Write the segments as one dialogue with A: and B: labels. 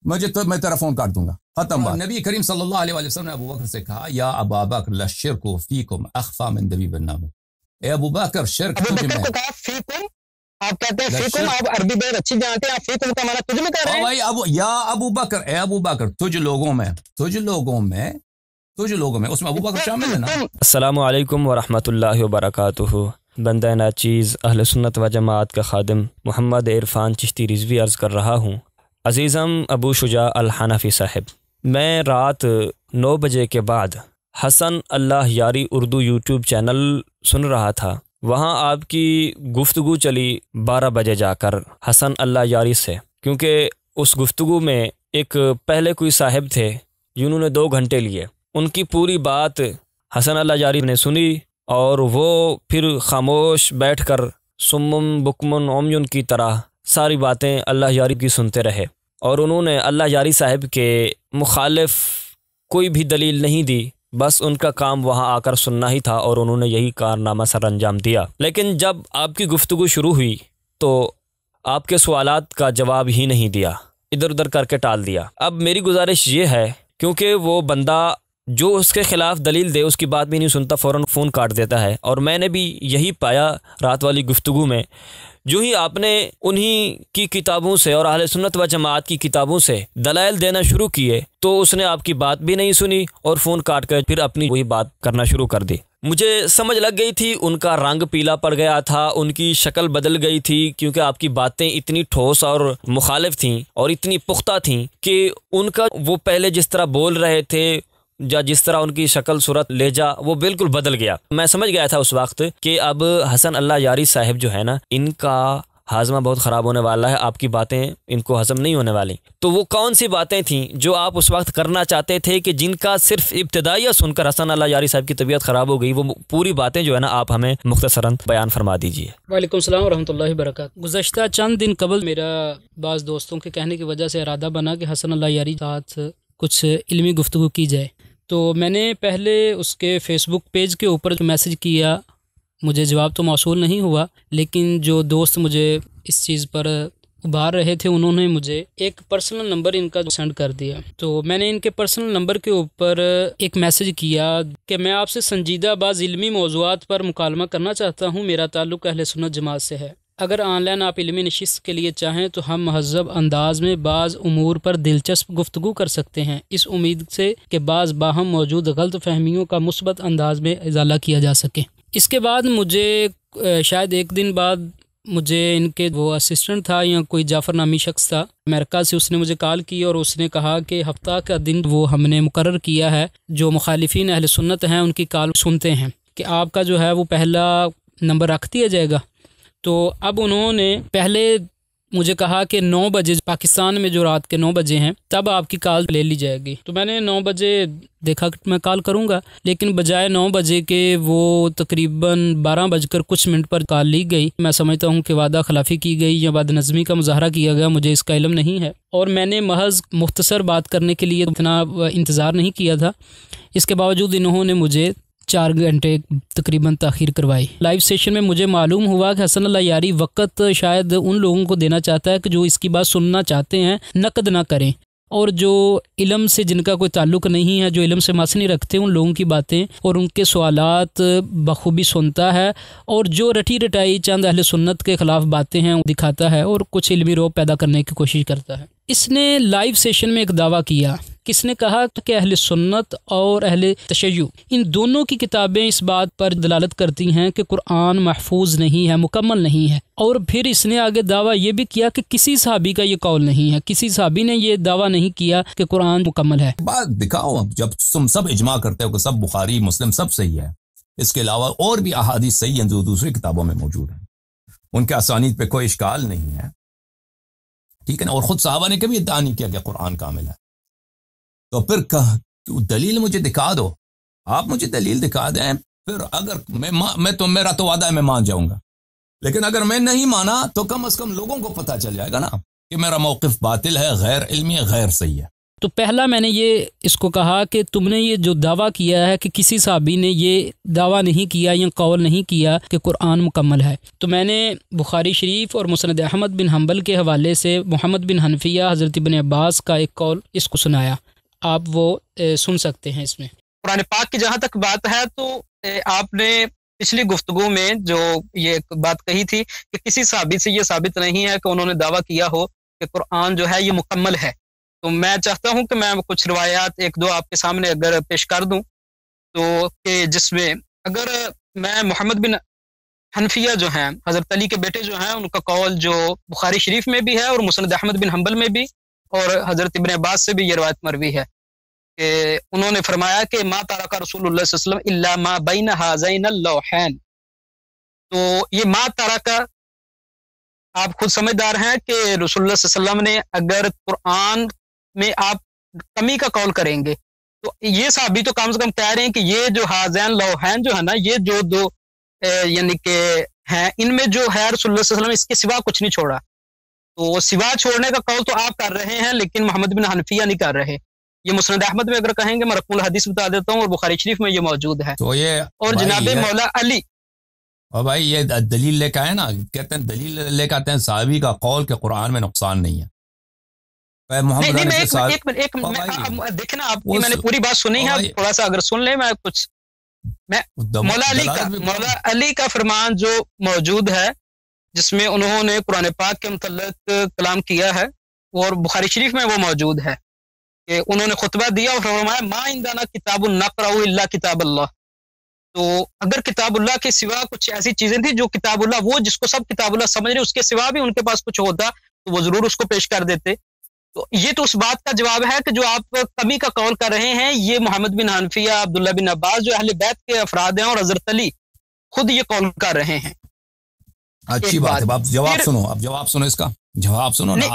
A: میں تیرا فون کاٹ دوں گا، ختم بات۔ نبی کریم صلی اللہ علیہ وسلم نے ابو بکر سے کہا یا ابا بکر للشرک فیکم اخفی من دبیب النمل، اے ابو بکر شرک تجھ میں،
B: آپ کہتے ہیں فیکم، آپ عربی بہت اچھی جانتے ہیں، آپ فیکم کا معنی تجھ میں کہہ رہے ہیں؟
A: یا ابو بکر، اے ابو بکر تجھ لوگوں میں اس میں ابو بکر شامل ہے نا۔
C: السلام علیکم ورحمۃ اللہ وبرکاتہ۔ بندہ ناچیز اہل سنت و جماعت کا خادم محمد عرفان چشتی رضوی عرض کر رہا ہوں۔ عزیزم ابو شجاع الحنفی صاحب، میں رات 9 بجے کے بعد حسن اللہ یاری اردو یوٹیوب چینل سن رہا تھا، وہاں آپ کی گفتگو چلی 12 بجے جا کر حسن اللہ یاری سے، کیونکہ اس گفتگو میں ایک پہلے کوئی صاحب تھے جنہوں نے 2 گھنٹے لیے، ان کی پوری بات حسن اللہ یاری نے سنی اور وہ پھر خاموش بیٹھ کر سمم بکمن عمیون کی طرح ساری باتیں اللہ یاری کی سنتے رہے، اور انہوں نے اللہ یاری صاحب کے مخالف کوئی بھی دلیل نہیں دی، بس ان کا کام وہاں آ کر سننا ہی تھا اور انہوں نے یہی کارنامہ سر انجام دیا۔ لیکن جب آپ کی گفتگو شروع ہوئی تو آپ کے سوالات کا جواب ہی نہیں دیا، ادھر ادھر کر کے ٹال دیا۔ اب میری گزارش یہ ہے، کیونکہ وہ بندہ جو اس کے خلاف دلیل دے اس کی بات بھی نہیں سنتا، فوراً فون کاٹ دیتا ہے، اور میں نے بھی یہی پایا رات والی گفتگو میں، جو ہی آپ نے انہی کی کتابوں سے اور اہل سنت و جماعت کی کتابوں سے دلائل دینا شروع کیے تو اس نے آپ کی بات بھی نہیں سنی اور فون کاٹ کر پھر اپنی وہی بات کرنا شروع کر دی۔ مجھے سمجھ لگ گئی تھی ان کا رنگ پیلا پڑ گیا تھا، ان کی شکل بدل گئی تھی، کیونکہ آپ کی باتیں اتنی ٹھوس اور مخالف تھیں اور اتنی پختہ تھیں کہ ان کا وہ پہلے جس طرح بول رہے تھے یا جس طرح ان کی شکل صورت لہجہ وہ بالکل بدل گیا۔ میں سمجھ گیا تھا اس وقت کہ اب حسن اللہ یاری صاحب جو ہے نا، ان کا ہاضمہ بہت خراب ہونے والا ہے، آپ کی باتیں ان کو ہضم نہیں ہونے والی۔ تو وہ کون سی باتیں تھیں جو آپ اس وقت کرنا چاہتے تھے کہ جن کا صرف ابتدائیہ سن کر حسن اللہ یاری صاحب کی طبیعت خراب ہو گئی، وہ پوری باتیں جو ہے نا آپ ہمیں مختصراً بیان فرما دیجیے۔
D: وعلیکم السلام ورحمۃ اللہ وبرکاتہ۔ گزشتہ چند دن قبل میرا بعض دوستوں کے کہنے کی وجہ سے ارادہ بنا کہ حسن اللہ یاری ساتھ کچھ علمی گفتگو کی جائے، تو میں نے پہلے اس کے فیس بک پیج کے اوپر میسج کیا، مجھے جواب تو موصول نہیں ہوا، لیکن جو دوست مجھے اس چیز پر ابھار رہے تھے انہوں نے مجھے ایک پرسنل نمبر ان کا سینڈ کر دیا، تو میں نے ان کے پرسنل نمبر کے اوپر ایک میسج کیا کہ میں آپ سے سنجیدہ بعض علمی موضوعات پر مکالمہ کرنا چاہتا ہوں، میرا تعلق اہل سنت جماعت سے ہے، اگر آن لائن آپ علمی نشست کے لیے چاہیں تو ہم مہذب انداز میں بعض امور پر دلچسپ گفتگو کر سکتے ہیں، اس امید سے کہ بعض باہم موجود غلط فہمیوں کا مثبت انداز میں ازالہ کیا جا سکے۔ اس کے بعد مجھے شاید 1 دن بعد مجھے ان کے وہ اسسٹنٹ تھا یا کوئی جعفر نامی شخص تھا امریکہ سے، اس نے مجھے کال کی اور اس نے کہا کہ ہفتہ کا دن وہ ہم نے مقرر کیا ہے، جو مخالفین اہل سنت ہیں ان کی کال سنتے ہیں کہ آپ کا جو ہے وہ پہلا نمبر رکھ دیا جائے گا۔ تو اب انہوں نے پہلے مجھے کہا کہ 9 بجے پاکستان میں جو رات کے 9 بجے ہیں تب آپ کی کال لے لی جائے گی، تو میں نے 9 بجے دیکھا کہ میں کال کروں گا، لیکن بجائے 9 بجے کے وہ تقریباً 12 بج کر کچھ منٹ پر کال لی گئی۔ میں سمجھتا ہوں کہ وعدہ خلافی کی گئی یا بد نظمی کا مظاہرہ کیا گیا، مجھے اس کا علم نہیں ہے، اور میں نے محض مختصر بات کرنے کے لیے اتنا انتظار نہیں کیا تھا، اس کے باوجود انہوں نے مجھے 4 گھنٹے تقریباً تاخیر کروائی۔ لائیو سیشن میں مجھے معلوم ہوا کہ حسن اللہ یاری وقت شاید ان لوگوں کو دینا چاہتا ہے کہ جو اس کی بات سننا چاہتے ہیں نقد نہ کریں، اور جو علم سے جن کا کوئی تعلق نہیں ہے، جو علم سے مس نہیں رکھتے، ان لوگوں کی باتیں اور ان کے سوالات بخوبی سنتا ہے، اور جو رٹی رٹائی چند اہل سنت کے خلاف باتیں ہیں دکھاتا ہے اور کچھ علمی روب پیدا کرنے کی کوشش کرتا ہے۔ اس نے لائیو سیشن میں ایک دعویٰ کیا، کس نے کہا کہ اہل سنت اور اہل تشیع ان دونوں کی کتابیں اس بات پر دلالت کرتی ہیں کہ قرآن محفوظ نہیں ہے، مکمل نہیں ہے، اور پھر اس نے آگے دعویٰ یہ بھی کیا کہ کسی صحابی کا یہ قول نہیں ہے، کسی صحابی نے یہ دعویٰ نہیں کیا کہ قرآن مکمل ہے۔
A: بات دکھاؤ، جب تم سب اجماع کرتے ہو کہ سب بخاری مسلم سب صحیح ہے، اس کے علاوہ اور بھی احادیث صحیح ہیں جو دوسری کتابوں میں موجود ہیں، ان کے اسانید پہ کوئی اشکال نہیں ہے، ٹھیک ہے نا، اور خود صحابہ نے کبھی ادعا نہیں کیا کہ قرآن کامل ہے، تو پھر دلیل مجھے دکھا دو، آپ مجھے دلیل دکھا دیں، پھر اگر میں تو میرا تو وعدہ ہے میں مان جاؤں گا، لیکن اگر میں نہیں مانا تو کم از کم لوگوں کو پتہ چل جائے گا نا کہ میرا موقف باطل ہے، غیر علمی ہے، غیر صحیح ہے۔
D: تو پہلا میں نے یہ اس کو کہا کہ تم نے یہ جو دعویٰ کیا ہے کہ کسی صحابی نے یہ دعویٰ نہیں کیا یا قول نہیں کیا کہ قرآن مکمل ہے، تو میں نے بخاری شریف اور مسند احمد بن حنبل کے حوالے سے محمد بن حنفیہ حضرت ابن عباس کا ایک قول اس کو سنایا، آپ وہ سن سکتے ہیں اس میں۔
B: قرآن پاک کی جہاں تک بات ہے تو آپ نے پچھلی گفتگو میں جو یہ بات کہی تھی کہ کسی صحابی سے یہ ثابت نہیں ہے کہ انہوں نے دعویٰ کیا ہو کہ قرآن جو ہے یہ مکمل ہے، تو میں چاہتا ہوں کہ میں کچھ روایات ایک دو آپ کے سامنے اگر پیش کر دوں تو کہ جس میں اگر میں محمد بن حنفیہ جو ہیں حضرت علی کے بیٹے جو ہیں ان کا قول جو بخاری شریف میں بھی ہے اور مسند احمد بن حنبل میں بھی اور حضرت ابن عباس سے بھی یہ روایت مروی ہے کہ انہوں نے فرمایا کہ ما ترک رسول اللہ صلی اللہ علیہ وسلم الا ما بین هذین اللوحین، تو یہ ما ترک آپ خود سمجھدار ہیں کہ رسول اللہ صلی اللہ علیہ وسلم نے اگر قرآن میں آپ کمی کا قول کریں گے تو یہ صحابی تو کم سے کم کہہ رہے ہیں کہ یہ جو ہازین لوحین جو ہے نا، یہ جو دو یعنی کہ ہیں ان میں جو ہے رسول اللہ صلی اللہ علیہ وسلم اس کے سوا کچھ نہیں چھوڑا، تو سوا چھوڑنے کا قول تو آپ کر رہے ہیں لیکن محمد بن حنفیہ نہیں کر رہے۔ یہ مسند احمد میں اگر کہیں گے میں رقم الحدیث بتا دیتا ہوں اور بخاری شریف میں یہ موجود ہے،
A: تو یہ
B: اور جناب مولا علی
A: اور بھائی یہ دلیل لے کے آئے نا، کہتے ہیں دلیل لے کے آتے ہیں صحابی کا قول کہ قرآن میں نقصان نہیں ہے۔
B: دیکھیں نا آپ کی میں نے پوری بات سنی ہے، تھوڑا سا اگر سن لیں میں کچھ میں مولا علی کا فرمان جو موجود ہے جس میں انہوں نے قرآن پاک کے متعلق کلام کیا ہے اور بخاری شریف میں وہ موجود ہے کہ انہوں نے خطبہ دیا اور فرمایا ما عندنا کتاب نقرأ الا کتاب اللہ، تو اگر کتاب اللہ کے سوا کچھ ایسی چیزیں تھیں جو کتاب اللہ وہ جس کو سب کتاب اللہ سمجھ رہے اس کے سوا بھی ان کے پاس کچھ ہوتا تو وہ ضرور اس کو پیش کر دیتے، تو یہ تو اس بات کا جواب ہے کہ جو آپ کمی کا قول کر رہے ہیں یہ محمد بن حنفیہ عبداللہ بن عباس جو اہل بیت کے افراد ہیں اور حضرت علی خود یہ قول کر رہے ہیں۔
A: اچھی بات ہے، اب جواب سنو، اب جواب سنو، اس کا جواب سنو نا۔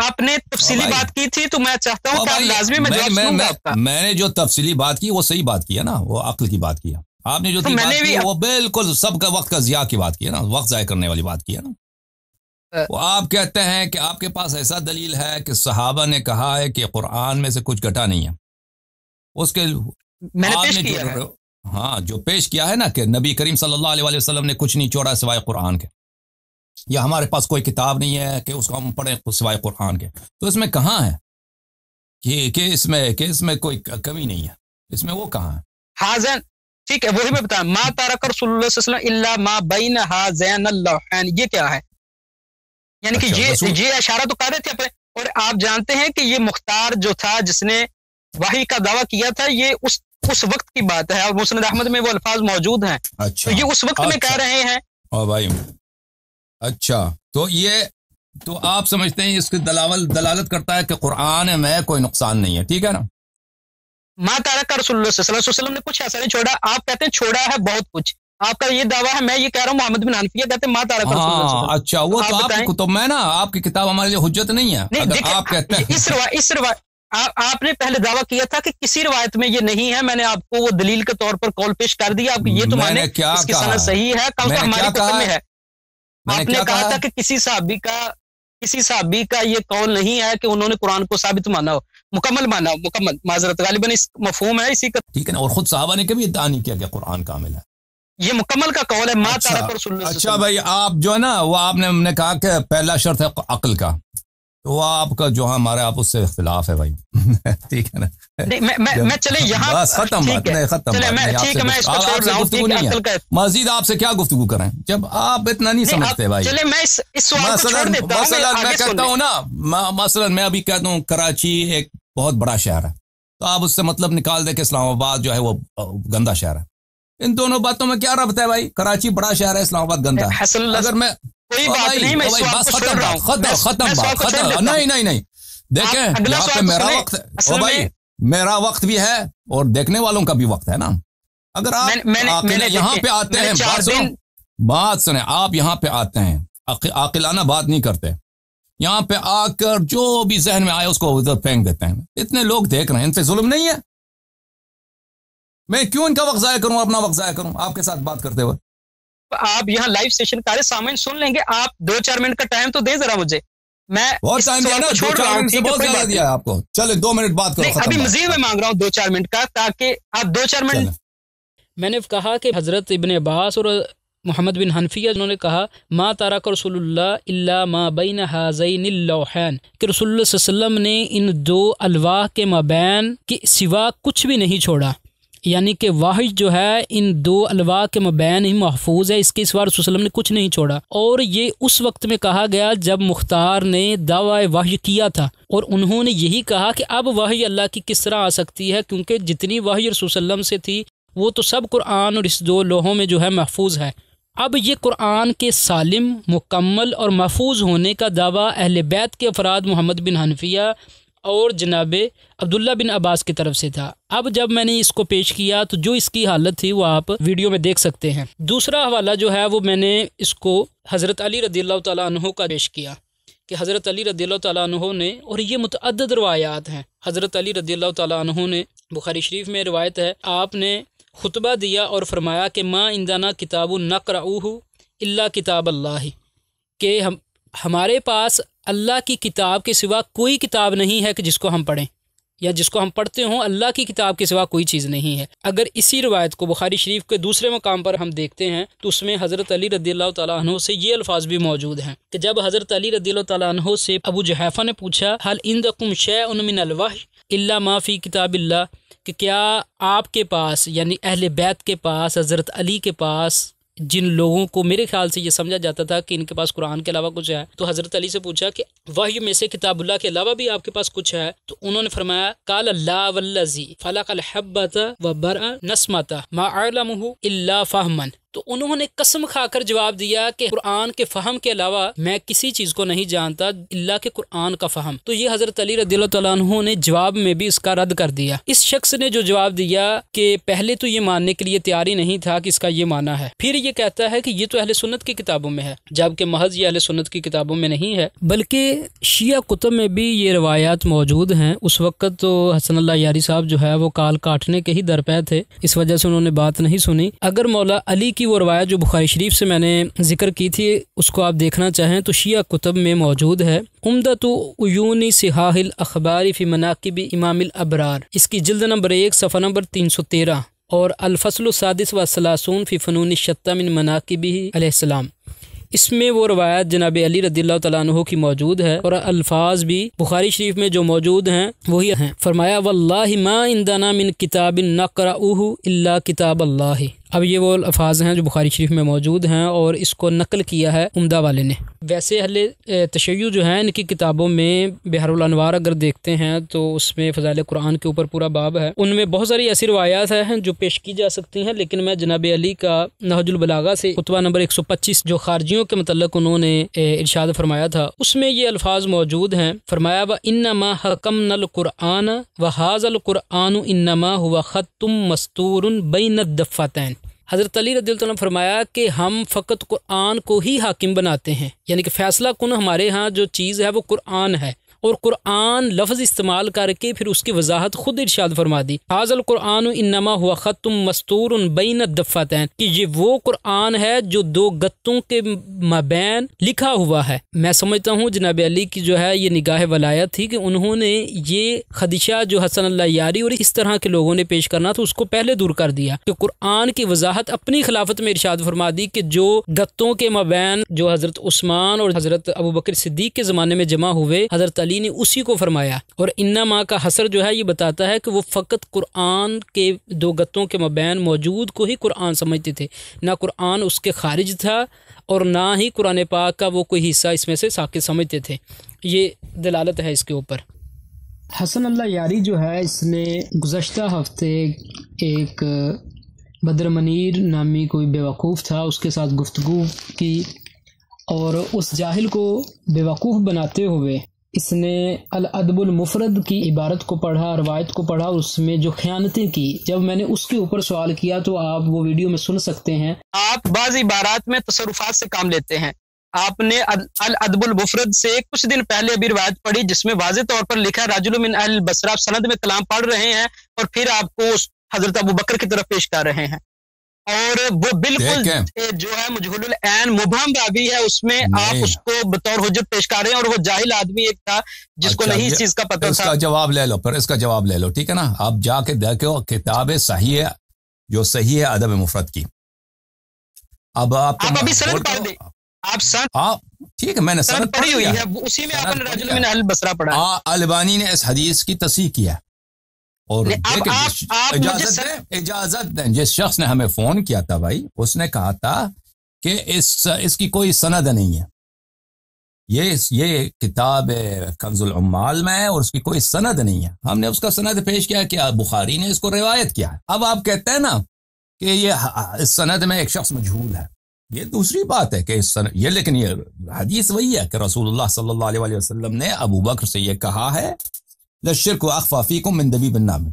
B: آپ نے تفصیلی بات کی تھی تو میں چاہتا ہوں کہ لازمی میں جواب سنوں گا آپ کا۔
A: میں نے جو تفصیلی بات کی وہ صحیح بات کی ہے نا، وہ عقل کی بات کی ہے، آپ نے جو بات کی وہ بالکل سب کا وقت کا ضیاع کی بات کی ہے نا، وقت ضائع کرنے والی بات کی ہے نا۔ وہ آپ کہتے ہیں کہ آپ کے پاس ایسا دلیل ہے کہ صحابہ نے کہا ہے کہ قرآن میں سے کچھ گھٹا نہیں ہے، اس کے
B: میں نے پیش کیا ہے،
A: ہاں جو پیش کیا ہے نا کہ نبی کریم صلی اللہ علیہ وسلم نے کچھ نہیں چھوڑا سوائے قرآن کے، یا ہمارے پاس کوئی کتاب نہیں ہے کہ اس کو ہم پڑھیں سوائے قرآن کے، تو اس میں کہاں ہے کہ اس میں کوئی کمی نہیں ہے، اس میں وہ کہاں ہے؟
B: ہاذین ٹھیک ہے وہی میں بتاؤں، ما ترک رسول اللہ صلی اللہ علیہ وسلم الا ما بین ہاذین اللوحین، یہ کیا ہے؟ یعنی کہ یہ اشارہ تو کر رہے تھے اپنے، اور آپ جانتے ہیں کہ یہ مختار جو تھا جس نے وحی کا دعویٰ کیا تھا یہ اس وقت کی بات ہے اور مسند احمد میں وہ الفاظ موجود ہیں، تو یہ اس وقت میں کہہ رہے ہیں۔
A: اور بھائی اچھا تو یہ تو آپ سمجھتے ہیں اس کی دلالت کرتا ہے کہ قرآن میں کوئی نقصان نہیں ہے، ٹھیک ہے نا؟
B: ما ترک رسول اللہ صلی اللہ علیہ وسلم نے کچھ ایسا نہیں چھوڑا، آپ کہتے ہیں چھوڑا ہے بہت کچھ، آپ کا یہ دعویٰ ہے، میں یہ کہہ رہا ہوں محمد بن حنفیہ کہتے ہیں ما ترک رسول اللہ صلی اللہ علیہ وسلم۔
A: اچھا وہ تو آپ تو میں نا آپ کی کتاب ہمارے لیے حجت نہیں ہے، اگر آپ کہتے ہیں
B: اس روایت آپ نے پہلے دعویٰ کیا تھا کہ کسی روایت میں یہ نہیں ہے، میں نے آپ کو وہ دلیل کے طور پر قول پیش کر دیا، آپ یہ تو مانے اس کی سند صحیح ہے، کم سے ہماری کتب میں ہے۔ آپ نے کہا تھا کہ کسی صحابی کا یہ قول نہیں ہے کہ انہوں نے قرآن کو ثابت مانا ہو، مکمل مانا ہو، مکمل معذرت غالباً اس مفہوم ہے اسی کا،
A: ٹھیک ہے نا؟ اور خود صحابہ نے کبھی ادعا نہیں کیا کہ قرآن کامل ہے،
B: یہ مکمل کا قول ہے، ما ترک رسول اللہ۔
A: اچھا بھائی آپ جو ہے نا وہ آپ نے کہا کہ پہلا شرط ہے عقل کا، تو وہ آپ کا جو ہمارے آپ اس سے اختلاف ہے بھائی، ٹھیک ہے نا؟
B: میں چلے یہاں
A: بس ختم بات نہیں، ختم مزید آپ سے کیا گفتگو کریں جب آپ اتنا نہیں سمجھتے بھائی۔
B: چلے میں اس سوال کو چھوڑ دیتا ہوں،
A: مثلا میں کہتا ہوں نا، مثلا میں ابھی کہتا ہوں کراچی ایک بہت بڑا شہر ہے، تو آپ اس سے مطلب نکال دیں کہ اسلام آباد جو ہے وہ گندا شہر ہے، ان دونوں باتوں میں کیا ربط ہے بھائی؟ کراچی بڑا شہر ہے، اسلام آباد گندا ہے، اگر میں
B: کوئی بات نہیں، میں
A: ختم نہیں دیکھیں یہاں پہ میرا وقت او بھائی میرا وقت بھی ہے اور دیکھنے والوں کا بھی وقت ہے نا، اگر آپ یہاں پہ آتے ہیں بات سنیں، آپ یہاں پہ آتے ہیں عاقلانہ بات نہیں کرتے، یہاں پہ آ کر جو بھی ذہن میں آئے اس کو ادھر پھینک دیتے ہیں، اتنے لوگ دیکھ رہے ہیں، ان پہ ظلم نہیں ہے؟ میں کیوں ان کا وقت ضائع کروں، اپنا وقت ضائع کروں آپ کے ساتھ بات کرتے ہوئے؟
B: آپ یہاں لائیو سیشن کر رہے، سامعین سن لیں گے، آپ 2-4 منٹ کا ٹائم تو دیں ذرا مجھے۔ میں
A: بہت ٹائم دیا نا، 2-4 منٹ سے بہت زیادہ دیا ہے آپ کو. چلے 2 منٹ بات کرو.
B: ابھی مزید میں مانگ رہا ہوں 2-4 منٹ کا، تاکہ آپ 2-4 منٹ.
D: میں نے کہا کہ حضرت ابن عباس اور محمد بن حنفیہ انہوں نے کہا ما ترک رسول اللہ الا ما بین ہذین اللوحین، کہ رسول اللہ صلی اللہ علیہ وسلم نے ان 2 الواح کے مابین کے سوا کچھ بھی نہیں چھوڑا، یعنی کہ وحی جو ہے ان 2 الواح کے مابین ہی محفوظ ہے، اس کے سوا رسول اللہ علیہ وسلم نے کچھ نہیں چھوڑا. اور یہ اس وقت میں کہا گیا جب مختار نے دعوی وحی کیا تھا، اور انہوں نے یہی کہا کہ اب وحی اللہ کی کس طرح آ سکتی ہے، کیونکہ جتنی وحی رسول صلی اللہ علیہ وسلم سے تھی وہ تو سب قرآن اور اس 2 لوحوں میں جو ہے محفوظ ہے. اب یہ قرآن کے سالم، مکمل اور محفوظ ہونے کا دعویٰ اہل بیت کے افراد محمد بن حنفیہ اور جناب عبداللہ بن عباس کی طرف سے تھا. اب جب میں نے اس کو پیش کیا تو جو اس کی حالت تھی وہ آپ ویڈیو میں دیکھ سکتے ہیں. دوسرا حوالہ جو ہے وہ میں نے اس کو حضرت علی رضی اللہ تعالیٰ عنہ کا پیش کیا کہ حضرت علی رضی اللہ تعالیٰ عنہ نے، اور یہ متعدد روایات ہیں، حضرت علی رضی اللہ تعالیٰ عنہ نے، بخاری شریف میں روایت ہے، آپ نے خطبہ دیا اور فرمایا کہ ما عندنا کتاب نقرأہ الا کتاب اللہ، کہ ہمارے پاس اللہ کی کتاب کے سوا کوئی کتاب نہیں ہے کہ جس کو ہم پڑھیں یا جس کو ہم پڑھتے ہوں. اللہ کی کتاب کے سوا کوئی چیز نہیں ہے. اگر اسی روایت کو بخاری شریف کے دوسرے مقام پر ہم دیکھتے ہیں تو اس میں حضرت علی رضی اللہ تعالیٰ عنہ سے یہ الفاظ بھی موجود ہیں کہ جب حضرت علی رضی اللہ تعالیٰ عنہ سے ابو جحیفہ نے پوچھا حل عندکم شیء من الوحی الا ما فی کتاب اللہ، کہ کیا آپ کے پاس، یعنی اہل بیت کے پاس، حضرت علی کے پاس، جن لوگوں کو میرے خیال سے یہ سمجھا جاتا تھا کہ ان کے پاس قرآن کے علاوہ کچھ ہے، تو حضرت علی سے پوچھا کہ وحی میں سے کتاب اللہ کے علاوہ بھی آپ کے پاس کچھ ہے؟ تو انہوں نے فرمایا قال لا والذی فلق الحبۃ وبرأ نسمۃ ما اعلمہ الا فہما. تو انہوں نے قسم کھا کر جواب دیا کہ قرآن کے فہم کے علاوہ میں کسی چیز کو نہیں جانتا اللہ کے قرآن کا فہم. تو یہ حضرت علی رضی اللہ تعالیٰ عنہ نے جواب میں بھی اس کا رد کر دیا. اس شخص نے جو جواب دیا کہ پہلے تو یہ ماننے کے لیے تیار ہی نہیں تھا کہ اس کا یہ معنی ہے، پھر یہ کہتا ہے کہ یہ تو اہل سنت کی کتابوں میں ہے، جبکہ محض یہ اہل سنت کی کتابوں میں نہیں ہے بلکہ شیعہ کتب میں بھی یہ روایات موجود ہیں. اس وقت تو حسن اللہ یاری صاحب جو ہے وہ کال کاٹنے کے ہی درپے تھے، اس وجہ سے انہوں نے بات نہیں سنی. اگر مولا علی کی وہ روایت جو بخاری شریف سے میں نے ذکر کی تھی اس کو آپ دیکھنا چاہیں تو شیعہ کتب میں موجود ہے. عمدۃ عیون صحاح الاخبار فی مناقب امام الابرار، اس کی جلد نمبر 1 صفحہ نمبر 313، اور الفصل السادس والثلاثون فی فنون الشتى من مناقبہ علیہ السلام، اس میں وہ روایت جناب علی رضی اللہ تعالیٰ عنہ کی موجود ہے اور الفاظ بھی بخاری شریف میں جو موجود ہیں وہی ہیں. فرمایا واللہ ما عندنا من کتاب نقرأہ الا کتاب اللہ. اب یہ وہ الفاظ ہیں جو بخاری شریف میں موجود ہیں اور اس کو نقل کیا ہے عمدہ والے نے. ویسے اہل تشیع جو ہیں ان کی کتابوں میں بحر الانوار اگر دیکھتے ہیں تو اس میں فضائل قرآن کے اوپر پورا باب ہے، ان میں بہت ساری ایسی روایات ہیں جو پیش کی جا سکتی ہیں، لیکن میں جناب علی کا نہج البلاغہ سے خطبہ نمبر 125 جو خارجیوں کے متعلق انہوں نے ارشاد فرمایا تھا اس میں یہ الفاظ موجود ہیں. فرمایا وانما حکمنا القرآن وہذا القرآن انما هو خط مستور بین الدفتین. حضرت علی رضی اللہ عنہ فرمایا کہ ہم فقط قرآن کو ہی حاکم بناتے ہیں، یعنی کہ فیصلہ کن ہمارے ہاں جو چیز ہے وہ قرآن ہے، اور قرآن لفظ استعمال کر کے پھر اس کی وضاحت خود ارشاد فرما دی. حاضر القرآن انما ہوا خط مستور بین الدفتین، کہ یہ وہ قرآن ہے جو 2 گتوں کے مابین لکھا ہوا ہے. میں سمجھتا ہوں جناب علی کی جو ہے یہ نگاہ ولایت تھی کہ انہوں نے یہ خدشہ جو حسن اللہ یاری اور اس طرح کے لوگوں نے پیش کرنا تھا اس کو پہلے دور کر دیا کہ قرآن کی وضاحت اپنی خلافت میں ارشاد فرما دی کہ جو گتوں کے مابین جو حضرت عثمان اور حضرت ابوبکر صدیق کے زمانے میں جمع ہوئے حضرت علی نے اسی کو فرمایا. اور انما کا حصر جو ہے یہ بتاتا ہے کہ وہ فقط قرآن کے 2 گتوں کے مابین موجود کو ہی قرآن سمجھتے تھے، نہ قرآن اس کے خارج تھا اور نہ ہی قرآن پاک کا وہ کوئی حصہ اس میں سے ساقط سمجھتے تھے. یہ دلالت ہے اس کے اوپر. حسن اللہ یاری جو ہے اس نے گزشتہ ہفتے ایک بدر منیر نامی کوئی بیوقوف تھا اس کے ساتھ گفتگو کی، اور اس جاہل کو بیوقوف بناتے ہوئے اس نے الادب المفرد کی عبارت کو پڑھا، روایت کو پڑھا، اور اس میں جو خیانتیں کی. جب میں نے اس کے اوپر سوال کیا تو آپ وہ ویڈیو میں سن سکتے ہیں.
B: آپ بعض عبارات میں تصرفات سے کام لیتے ہیں. آپ نے الادب المفرد سے کچھ دن پہلے ابھی روایت پڑھی جس میں واضح طور پر لکھا رجل من اہل البصرہ، سند میں کلام پڑھ رہے ہیں اور پھر آپ کو حضرت ابو بکر کی طرف پیش کر رہے ہیں. اور وہ بالکل جو ہے مجہول العین مبہم راوی ہے، اس میں آپ اس کو بطور حجت پیش کر رہے ہیں، اور وہ جاہل آدمی ایک تھا جس کو نہیں اس چیز کا پتہ تھا۔
A: اس کا جواب لے لو، پھر اس کا جواب لے لو، ٹھیک ہے نا؟ آپ جا کے دیکھو کتاب صحیح ہے جو صحیح ہے ادب مفرد کی۔ اب آپ
B: ابھی سند پڑھ دیں، آپ سند
A: ٹھیک ہے، میں نے سند
B: پڑھی ہوئی ہے، اسی میں آپ نے رجل من اہل البصرہ پڑھا۔
A: البانی نے اس حدیث کی تصحیح کیا، اور اجازت دیں، جس شخص نے ہمیں فون کیا تھا بھائی، اس نے کہا تھا کہ اس کی کوئی سند نہیں ہے، یہ کتاب کنز العمال میں ہے اور اس کی کوئی سند نہیں ہے۔ ہم نے اس کا سند پیش کیا کہ بخاری نے اس کو روایت کیا ہے۔ اب آپ کہتے ہیں نا کہ اس سند میں ایک شخص مجہول ہے، یہ دوسری بات ہے کہ یہ، لیکن یہ حدیث وہی ہے کہ رسول اللہ صلی اللہ علیہ وسلم نے ابو بکر سے یہ کہا ہے للشرک اخفی فیکم من دبیب النمل،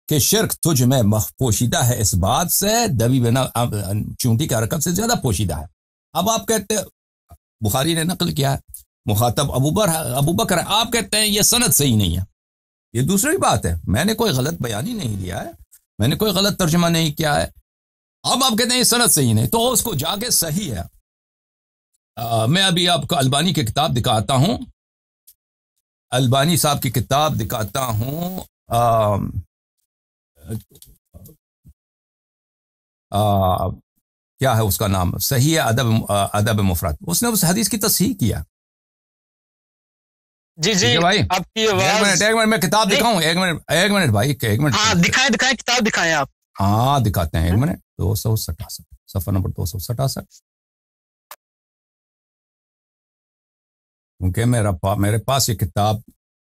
A: کہ شرک تجھ میں پوشیدہ ہے اس بات سے، دبیب چونٹی کی حرکت سے زیادہ پوشیدہ ہے۔ اب آپ کہتے ہیں بخاری نے نقل کیا ہے، مخاطب ابو بکر ہے، آپ کہتے ہیں یہ سند صحیح نہیں ہے، یہ دوسری بات ہے۔ میں نے کوئی غلط بیانی نہیں لیا ہے، میں نے کوئی غلط ترجمہ نہیں کیا ہے۔ اب آپ کہتے ہیں یہ سند صحیح نہیں، تو اس کو جا کے صحیح ہے۔ میں ابھی آپ کو البانی کی کتاب دکھاتا ہوں، البانی صاحب کی کتاب دکھاتا ہوں، کیا ہے اس کا نام، صحیح ہے ادب مفرد، اس نے اس حدیث کی تصحیح کیا۔
B: جی
A: بھائی
B: آپ کی آواز،
A: ایک منٹ میں کتاب دکھاؤں، ایک منٹ بھائی، ایک منٹ،
B: ہاں دکھائیں کتاب دکھائیں آپ۔
A: ہاں دکھاتے ہیں، ایک منٹ، 267 صفحہ نمبر 267، کیونکہ میرے پاس یہ کتاب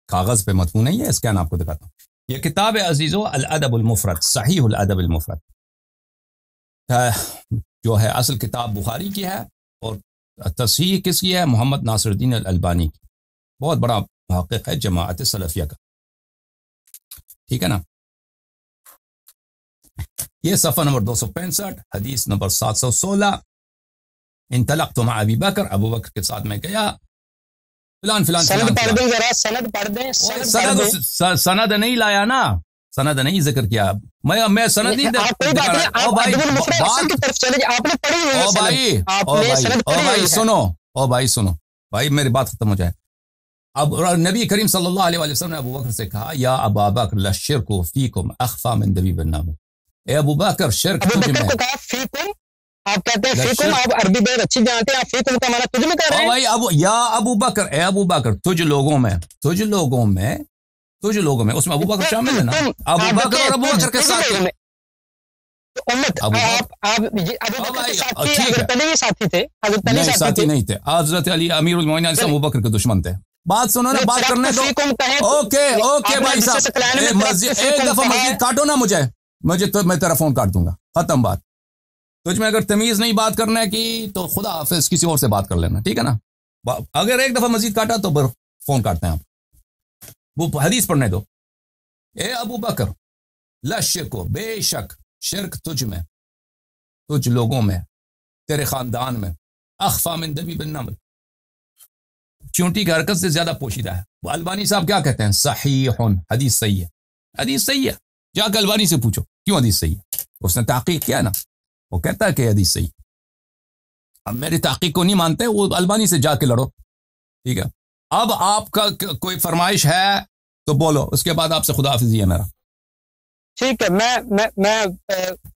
A: کاغذ پہ مطبوع نہیں ہے، اس کا نام آپ کو دکھاتا ہوں۔ یہ کتاب ہے عزیزو الادب المفرد، صحیح الادب المفرد، جو ہے اصل کتاب بخاری کی ہے، اور تصحیح کس کی ہے؟ محمد ناصر الدین الالبانی کی، بہت بڑا محقق ہے جماعت سلفیہ کا، ٹھیک ہے نا؟ یہ صفحہ نمبر 265، حدیث نمبر 716، انطلقت مع ابی بکر، ابو بکر کے ساتھ میں گیا، فلان فلان
B: سند پڑھ دیں ذرا، سند پڑھ دیں،
A: سند نہیں لایا نا، سند نہیں ذکر کیا، میں سند نہیں سنو بھائی میری بات ختم ہو جائے۔ اب نبی کریم صلی اللہ علیہ وسلم نے ابو بکر سے کہا یا ابا بکر للشرک فیکم اخفی من دبیب النمل، اے ابو بکر شرک تجھ میں،
B: آپ کہتے ہیں فیکم، آپ عربی بہت اچھی جانتے ہیں، آپ فیکم کا معنی تجھ میں کر رہے ہیں
A: بھائی، یا ابو بکر، اے ابو بکر، تجھ لوگوں میں، اس میں ابو بکر شامل ہے نا، ابو بکر اور ابو بکر کے ساتھ ساتھی نہیں تھے، حضرت علی امیر المومنین ابو بکر کے دشمن تھے۔ بات سنو نا، بات کرنے دو، اوکے بھائی صاحب، ایک دفعہ مزید کاٹو نا مجھے تو میں تیرا فون کاٹ دوں گا، ختم بات۔ تجھ میں اگر تمیز نہیں بات کرنے کی تو خدا حافظ، کسی اور سے بات کر لینا، ٹھیک ہے نا؟ اگر ایک دفعہ مزید کاٹا تو فون کاٹتے ہیں آپ، وہ حدیث پڑھنے دو۔ اے ابو بکر لشرک، بے شک شرک تجھ میں، تجھ لوگوں میں، تیرے خاندان میں، اخفی من دبیب النمل، چونٹی کی حرکت سے زیادہ پوشیدہ ہے۔ وہ البانی صاحب کیا کہتے ہیں؟ صحیح، حدیث صحیح ہے، حدیث صحیح ہے، جا کے البانی سے پوچھو کیوں حدیث صحیح ہے، اس نے تحقیق کیا نا، وہ کہتا ہے کہ حدیث صحیح۔ اب میری تحقیق کو نہیں مانتے، وہ البانی سے جا کے لڑو، ٹھیک ہے؟ اب آپ کا کوئی فرمائش ہے تو بولو، اس کے بعد آپ سے خدا حافظی ہے میرا۔
B: ٹھیک ہے، میں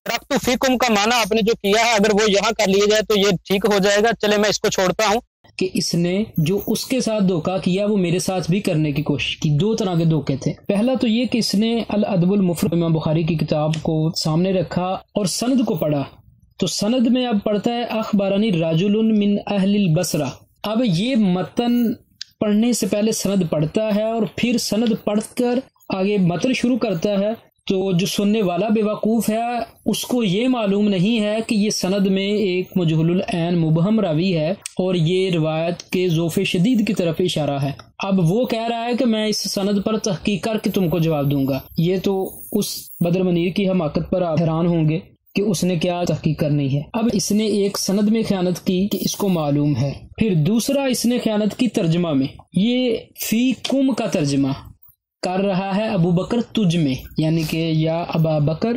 B: رکھتو فیکم کا معنی آپ نے جو کیا ہے، اگر وہ یہاں کر لیا جائے تو یہ ٹھیک ہو جائے گا۔ چلے میں اس کو چھوڑتا ہوں
D: کہ اس نے جو اس کے ساتھ دھوکہ کیا وہ میرے ساتھ بھی کرنے کی کوشش کی۔ دو طرح کے دھوکے تھے، پہلا تو یہ کہ اس نے الادب المفرد امام بخاری کی کتاب کو سامنے رکھا اور سند کو پڑھا، تو سند میں اب پڑھتا ہے اخبارانی رجل من اہل البصرہ۔ اب یہ متن پڑھنے سے پہلے سند پڑھتا ہے اور پھر سند پڑھ کر آگے متن شروع کرتا ہے، تو جو سننے والا بے وقوف ہے اس کو یہ معلوم نہیں ہے کہ یہ سند میں ایک مجہول العین مبہم راوی ہے اور یہ روایت کے ذوف شدید کی طرف اشارہ ہے۔ اب وہ کہہ رہا ہے کہ میں اس سند پر تحقیق کر کے تم کو جواب دوں گا۔ یہ تو اس بدر منیر کی حماقت پر آپ حیران ہوں گے کہ اس نے کیا تحقیق کرنی ہے۔ اب اس نے ایک سند میں خیانت کی کہ اس کو معلوم ہے، پھر دوسرا اس نے خیانت کی ترجمہ میں، یہ فی کم کا ترجمہ کر رہا ہے ابو بکر تجھ میں، یعنی کہ یا ابا بکر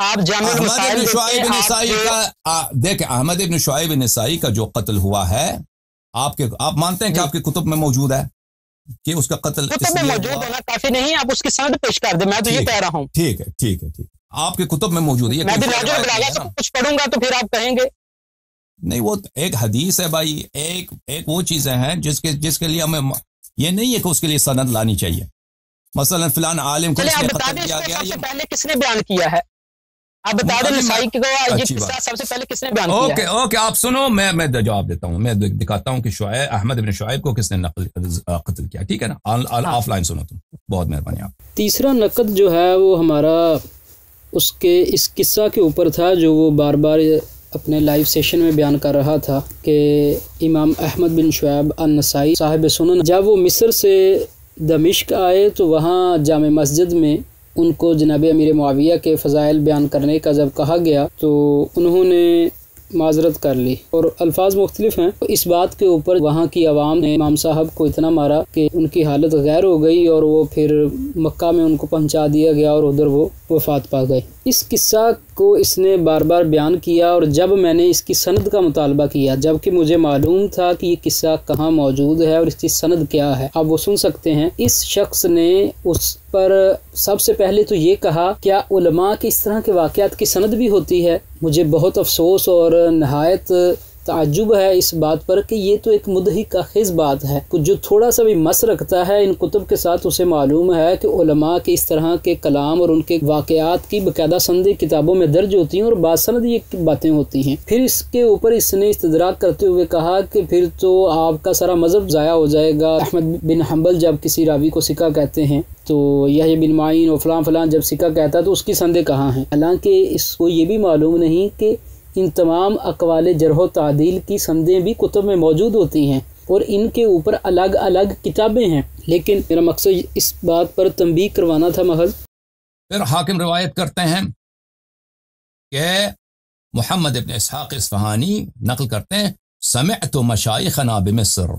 B: آپ جامع
A: احمد ابن شعیب نسائی کا دیکھیں، احمد ابن شعیب نسائی کا جو قتل ہوا ہے، آپ مانتے ہیں کہ آپ کے کتب میں موجود ہے کہ اس کا قتل
B: کتب میں موجود ہونا کافی نہیں، آپ اس کی سند پیش کر دیں، میں تو یہ کہہ رہا ہوں.
A: ٹھیک ہے آپ کے کتب میں موجود ہے.
B: میں بھی راجع بلاغہ سے کچھ پڑھوں گا تو پھر آپ کہیں گے
A: نہیں. وہ ایک حدیث ہے بھائی، ایک وہ چیزیں ہیں جس کے لیے ہمیں یہ نہیں ہے کہ اس کے لیے سند لانی چاہیے. مثلا فلان عالم کو
B: آپ بتا دیں سب سے پہلے کس نے بیان کیا ہے، آپ بتا دیں نسائی کو یہ قصہ سب سے پہلے کس نے بیان کیا ہے.
A: اوکے آپ سنو، میں جواب دیتا ہوں، میں دکھاتا ہوں کہ احمد بن شعیب کو کس نے قتل کیا. ٹھیک ہے نا، آف لائن سنو تم. بہت مہربانی. آپ
D: تیسرا نقد جو ہے وہ ہمارا اس قصہ کے اوپر تھا جو وہ بار بار اپنے لائیو سیشن میں بیان کر رہا تھا کہ امام احمد بن شعیب النسائی صاحب سنن جب وہ مصر سے دمشق آئے تو وہاں جامع مسجد میں ان کو جناب امیر معاویہ کے فضائل بیان کرنے کا جب کہا گیا تو انہوں نے معذرت کر لی اور الفاظ مختلف ہیں. اس بات کے اوپر وہاں کی عوام نے امام صاحب کو اتنا مارا کہ ان کی حالت غیر ہو گئی اور وہ پھر مکہ میں ان کو پہنچا دیا گیا اور ادھر وہ وفات پا گئے. اس قصہ کو اس نے بار بار بیان کیا اور جب میں نے اس کی سند کا مطالبہ کیا، جبکہ مجھے معلوم تھا کہ یہ قصہ کہاں موجود ہے اور اس کی سند کیا ہے، آپ وہ سن سکتے ہیں. اس شخص نے اس پر سب سے پہلے تو یہ کہا کیا علماء کے اس طرح کے واقعات کی سند بھی ہوتی ہے. مجھے بہت افسوس اور نہایت تعجب ہے اس بات پر کہ یہ تو ایک مدحک خیز بات ہے. جو تھوڑا سا بھی مس رکھتا ہے ان کتب کے ساتھ اسے معلوم ہے کہ علماء کے اس طرح کے کلام اور ان کے واقعات کی باقاعدہ سندیں کتابوں میں درج ہوتی ہیں اور باسند یہ باتیں ہوتی ہیں. پھر اس کے اوپر اس نے استدراک کرتے ہوئے کہا کہ پھر تو آپ کا سارا مذہب ضائع ہو جائے گا. احمد بن حنبل جب کسی راوی کو ثقہ کہتے ہیں تو یحییٰ بن معین اور فلان جب ثقہ کہتا ہے تو اس کی سندیں کہاں ہیں، حالانکہ اس کو یہ بھی معلوم نہیں کہ ان تمام اقوال جرح و تعدیل کی سندیں بھی کتب میں موجود ہوتی ہیں اور ان کے اوپر الگ الگ کتابیں ہیں. لیکن میرا مقصد اس بات پر تنبیہ کروانا تھا محض.
A: پھر حاکم روایت کرتے ہیں کہ محمد ابن اسحاق اصفہانی نقل کرتے ہیں سمعت مشایخنا بمصر.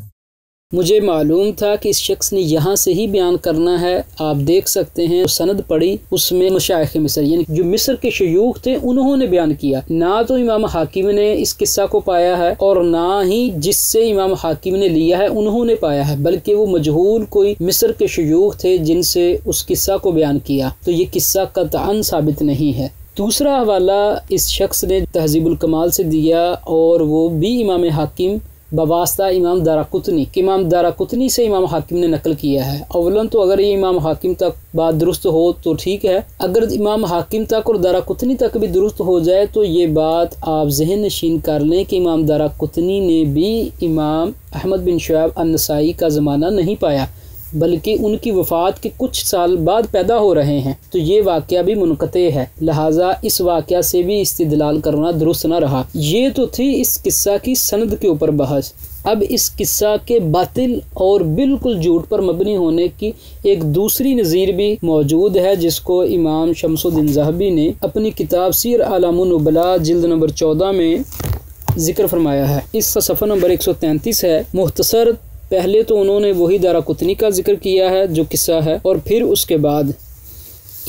D: مجھے معلوم تھا کہ اس شخص نے یہاں سے ہی بیان کرنا ہے. آپ دیکھ سکتے ہیں سند پڑھی، اس میں مشایخ مصر یعنی جو مصر کے شیوخ تھے انہوں نے بیان کیا. نہ تو امام حاکم نے اس قصہ کو پایا ہے اور نہ ہی جس سے امام حاکم نے لیا ہے انہوں نے پایا ہے، بلکہ وہ مجہول کوئی مصر کے شیوخ تھے جن سے اس قصہ کو بیان کیا. تو یہ قصہ قطعاً ثابت نہیں ہے. دوسرا حوالہ اس شخص نے تہذیب الکمال سے دیا اور وہ بھی امام حاکم بواسطہ امام دارقطنی کہ امام دارقطنی سے امام حاکم نے نقل کیا ہے. اولاً تو اگر یہ امام حاکم تک بات درست ہو تو ٹھیک ہے، اگر امام حاکم تک اور دارقطنی تک بھی درست ہو جائے تو یہ بات آپ ذہن نشین کر لیں کہ امام دارقطنی نے بھی امام احمد بن شعیب النسائی کا زمانہ نہیں پایا، بلکہ ان کی وفات کے کچھ سال بعد پیدا ہو رہے ہیں. تو یہ واقعہ بھی منقطع ہے، لہٰذا اس واقعہ سے بھی استدلال کرنا درست نہ رہا. یہ تو تھی اس قصہ کی سند کے اوپر بحث. اب اس قصہ کے باطل اور بالکل جھوٹ پر مبنی ہونے کی ایک دوسری نظیر بھی موجود ہے جس کو امام شمس الدین ذہبی نے اپنی کتاب سیر اعلام النبلاء جلد نمبر 14 میں ذکر فرمایا ہے. اس کا صفحہ نمبر 133 ہے. مختصر پہلے تو انہوں نے وہی دارقطنی کا ذکر کیا ہے جو قصہ ہے، اور پھر اس کے بعد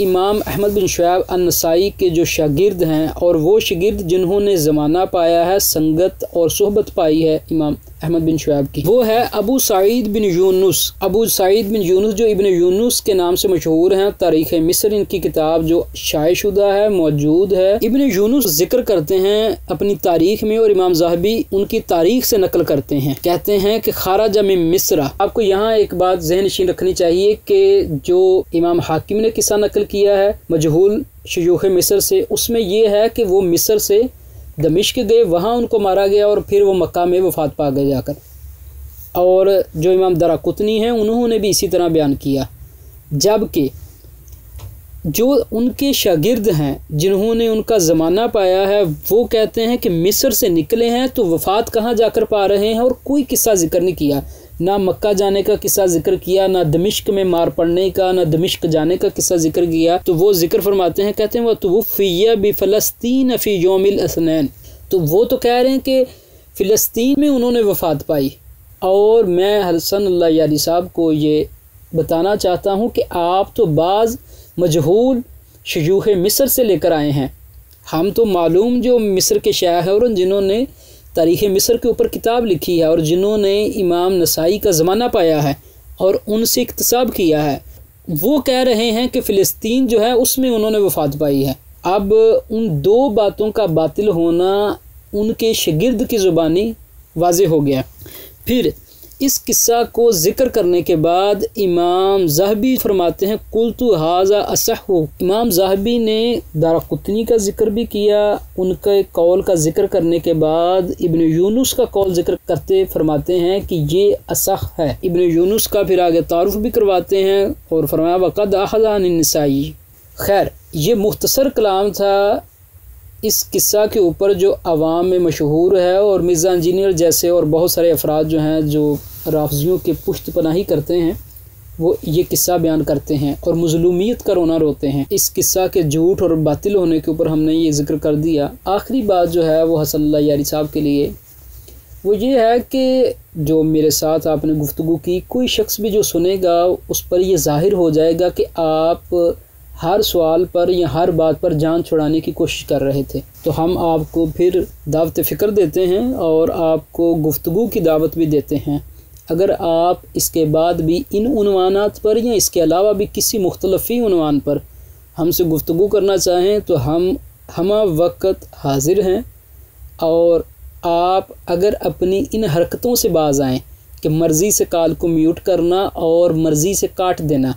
D: امام احمد بن شعیب النسائی کے جو شاگرد ہیں اور وہ شاگرد جنہوں نے زمانہ پایا ہے، سنگت اور صحبت پائی ہے امام احمد بن شعیب کی، وہ ہے ابو سعید بن یونس. ابو سعید بن یونس جو ابن یونس کے نام سے مشہور ہیں، تاریخ مصر ان کی کتاب جو شائع شدہ ہے موجود ہے. ابن یونس ذکر کرتے ہیں اپنی تاریخ میں اور امام ذہبی ان کی تاریخ سے نقل کرتے ہیں، کہتے ہیں کہ خرج من مصر. آپ کو یہاں ایک بات ذہن نشین رکھنی چاہیے کہ جو امام حاکم نے قصہ نقل کیا ہے مجہول شیوخ مصر سے، اس میں یہ ہے کہ وہ مصر سے دمشق گئے، وہاں ان کو مارا گیا اور پھر وہ مکہ میں وفات پا گئے جا کر. اور جو امام دارقطنی ہیں انہوں نے بھی اسی طرح بیان کیا، جبکہ جو ان کے شاگرد ہیں جنہوں نے ان کا زمانہ پایا ہے وہ کہتے ہیں کہ مصر سے نکلے ہیں تو وفات کہاں جا کر پا رہے ہیں، اور کوئی قصہ ذکر نہیں کیا، نہ مکہ جانے کا قصہ ذکر کیا، نہ دمشق میں مار پڑنے کا، نہ دمشق جانے کا قصہ ذکر کیا. تو وہ ذکر فرماتے ہیں، کہتے ہیں وَتُوفِّيَ بِفَلَسْطِينَ فِي يَوْمِ الْاثْنَيْنِ. تو وہ تو کہہ رہے ہیں کہ فلسطین میں انہوں نے وفات پائی. اور میں حسن اللہ یاری صاحب کو یہ بتانا چاہتا ہوں کہ آپ تو بعض مجہول شیوخ مصر سے لے کر آئے ہیں ہم تو معلوم جو مصر کے شاہ ہیں اور جنہوں نے تاریخ مصر کے اوپر کتاب لکھی ہے اور جنہوں نے امام نسائی کا زمانہ پایا ہے اور ان سے اکتساب کیا ہے، وہ کہہ رہے ہیں کہ فلسطین جو ہے اس میں انہوں نے وفات پائی ہے۔ اب ان دو باتوں کا باطل ہونا ان کے شاگرد کی زبانی واضح ہو گیا۔ پھر اس قصہ کو ذکر کرنے کے بعد امام ذہبی فرماتے ہیں قلت ھذا اصح۔ امام ذہبی نے دارقطنی کا ذکر بھی کیا، ان کے قول کا ذکر کرنے کے بعد ابن یونس کا قول ذکر کرتے فرماتے ہیں کہ یہ اصح ہے۔ ابن یونس کا پھر آگے تعارف بھی کرواتے ہیں اور فرمایا وقد اخذ عن النسائی۔ خیر، یہ مختصر کلام تھا اس قصہ کے اوپر جو عوام میں مشہور ہے، اور مرزا انجینئر جیسے اور بہت سارے افراد جو ہیں جو رافضیوں کے پشت پناہی کرتے ہیں وہ یہ قصہ بیان کرتے ہیں اور مظلومیت کا رونا روتے ہیں۔ اس قصہ کے جھوٹ اور باطل ہونے کے اوپر ہم نے یہ ذکر کر دیا۔ آخری بات جو ہے وہ حسن اللہ یاری صاحب کے لیے وہ یہ ہے کہ جو میرے ساتھ آپ نے گفتگو کی، کوئی شخص بھی جو سنے گا اس پر یہ ظاہر ہو جائے گا کہ آپ ہر سوال پر یا ہر بات پر جان چھڑانے کی کوشش کر رہے تھے، تو ہم آپ کو پھر دعوت فکر دیتے ہیں اور آپ کو گفتگو کی دعوت بھی دیتے ہیں۔ اگر آپ اس کے بعد بھی ان عنوانات پر یا اس کے علاوہ بھی کسی مختلفی عنوان پر ہم سے گفتگو کرنا چاہیں تو ہم وقت حاضر ہیں، اور آپ اگر اپنی ان حرکتوں سے باز آئیں کہ مرضی سے کال کو میوٹ کرنا اور مرضی سے کاٹ دینا،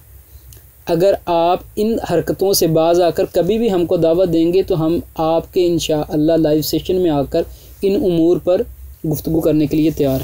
D: اگر آپ ان حرکتوں سے باز آ کر کبھی بھی ہم کو دعوت دیں گے تو ہم آپ کے انشاءاللہ لائیو سیشن میں آ کر ان امور پر گفتگو کرنے کے لیے تیار ہیں۔